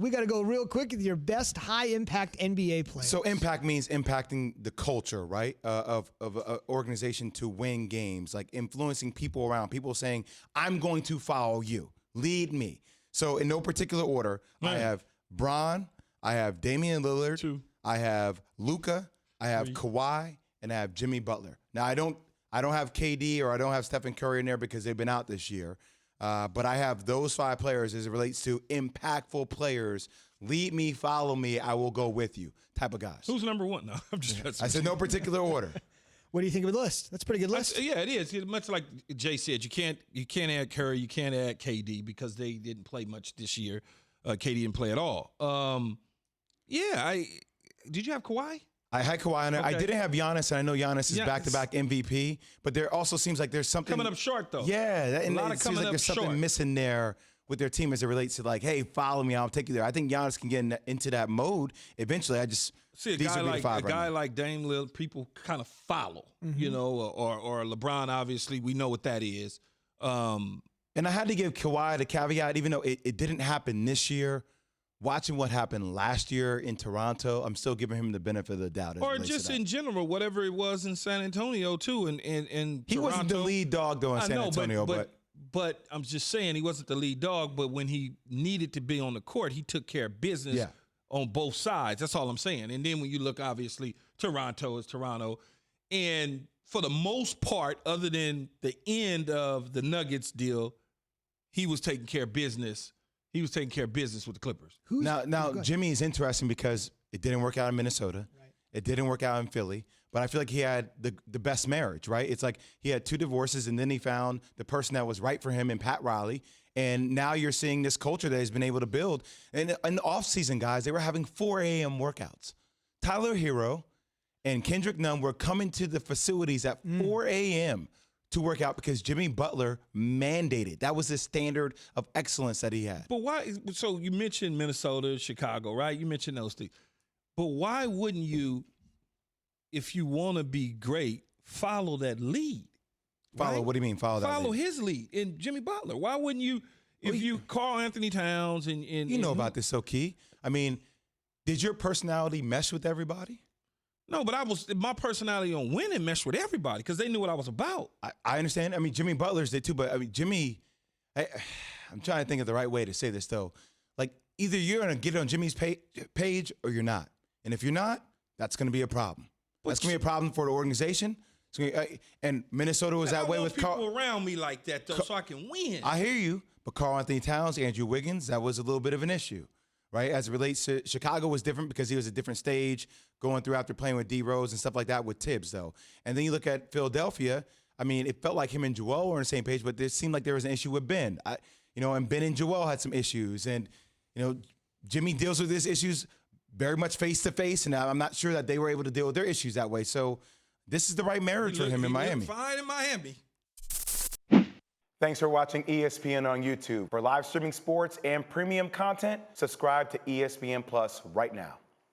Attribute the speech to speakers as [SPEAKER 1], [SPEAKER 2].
[SPEAKER 1] We got to go real quick with your best high-impact NBA players.
[SPEAKER 2] So impact means impacting the culture, right, of an organization to win games, like influencing people around, people saying, I'm going to follow you. Lead me. So in no particular order, I have Bron, I have Damian Lillard,
[SPEAKER 3] 2.
[SPEAKER 2] I have Luka, I have
[SPEAKER 3] 3.
[SPEAKER 2] Kawhi, and I have Jimmy Butler. Now, I don't have KD or I don't have Stephen Curry in there because they've been out this year. But I have those 5 players as it relates to impactful players. Lead me, follow me, I will go with you type of guys.
[SPEAKER 3] Who's number 1? No, I'm just.
[SPEAKER 2] I said no particular order.
[SPEAKER 1] What do you think of the list? That's a pretty good list.
[SPEAKER 3] Yeah, it is. Much like Jay said, you can't add Curry, you can't add KD because they didn't play much this year. KD didn't play at all. Did you have Kawhi?
[SPEAKER 2] I had Kawhi on there.
[SPEAKER 3] Okay.
[SPEAKER 2] I didn't have Giannis, and I know Giannis is back-to-back MVP, but there also seems like there's something
[SPEAKER 3] Coming up short, though.
[SPEAKER 2] Yeah, and
[SPEAKER 3] a lot
[SPEAKER 2] it
[SPEAKER 3] of
[SPEAKER 2] seems
[SPEAKER 3] coming
[SPEAKER 2] like
[SPEAKER 3] up
[SPEAKER 2] there's something
[SPEAKER 3] short.
[SPEAKER 2] missing there with their team as it relates to like, hey, follow me, I'll take you there. I think Giannis can get into that mode eventually. I just
[SPEAKER 3] See, a
[SPEAKER 2] these
[SPEAKER 3] guy
[SPEAKER 2] would be the
[SPEAKER 3] like
[SPEAKER 2] 5 right now.
[SPEAKER 3] like Dame Lillard, people kind of follow, you know, or LeBron. Obviously, we know what that is.
[SPEAKER 2] And I had to give Kawhi the caveat, even though it didn't happen this year. Watching what happened last year in Toronto, I'm still giving him the benefit of the doubt.
[SPEAKER 3] Or just in general, whatever it was in San Antonio too, and
[SPEAKER 2] he
[SPEAKER 3] Toronto.
[SPEAKER 2] wasn't the lead dog though in San Antonio,
[SPEAKER 3] but I'm just saying he wasn't the lead dog. But when he needed to be on the court, he took care of business on both sides. That's all I'm saying. And then when you look, obviously, Toronto is Toronto, and for the most part, other than the end of the Nuggets deal, he was taking care of business. He was taking care of business with the Clippers.
[SPEAKER 2] Now Jimmy is interesting because it didn't work out in Minnesota. Right. It didn't work out in Philly. But I feel like he had the best marriage, right? It's like he had 2 divorces, and then he found the person that was right for him in Pat Riley. And now you're seeing this culture that he's been able to build. And in the offseason, guys, they were having 4 a.m. workouts. Tyler Hero and Kendrick Nunn were coming to the facilities at 4 a.m. to work out because Jimmy Butler mandated. That was the standard of excellence that he had.
[SPEAKER 3] But why? So you mentioned Minnesota, Chicago, right? You mentioned those things. But why wouldn't you, if you want to be great, follow that lead?
[SPEAKER 2] Follow?
[SPEAKER 3] Right?
[SPEAKER 2] What do you mean follow that
[SPEAKER 3] Follow
[SPEAKER 2] lead?
[SPEAKER 3] his lead in Jimmy Butler. Why wouldn't you, if you Karl Anthony Towns and
[SPEAKER 2] you know about this, so Key. I mean, did your personality mesh with everybody?
[SPEAKER 3] No, but my personality on winning meshed with everybody because they knew what I was about.
[SPEAKER 2] I understand. I mean, Jimmy Butlers did too, but I mean, Jimmy, I'm trying to think of the right way to say this though. Like either you're going to get on Jimmy's page or you're not. And if you're not, that's going to be a problem. That's going to be a problem for the organization. And Minnesota was that way with
[SPEAKER 3] people around me like that though, so I can win.
[SPEAKER 2] I hear you, but Karl Anthony Towns, Andrew Wiggins, that was a little bit of an issue. Right, as it relates to Chicago was different because he was a different stage going through after playing with D Rose and stuff like that with Tibbs though. And then you look at Philadelphia. I mean, it felt like him and Joel were on the same page, but it seemed like there was an issue with Ben. And Ben and Joel had some issues, and Jimmy deals with his issues very much face to face, and I'm not sure that they were able to deal with their issues that way. So this is the right marriage for him in Miami.
[SPEAKER 3] Fine in Miami.
[SPEAKER 2] Thanks for watching ESPN on YouTube. For live streaming sports and premium content, subscribe to ESPN Plus right now.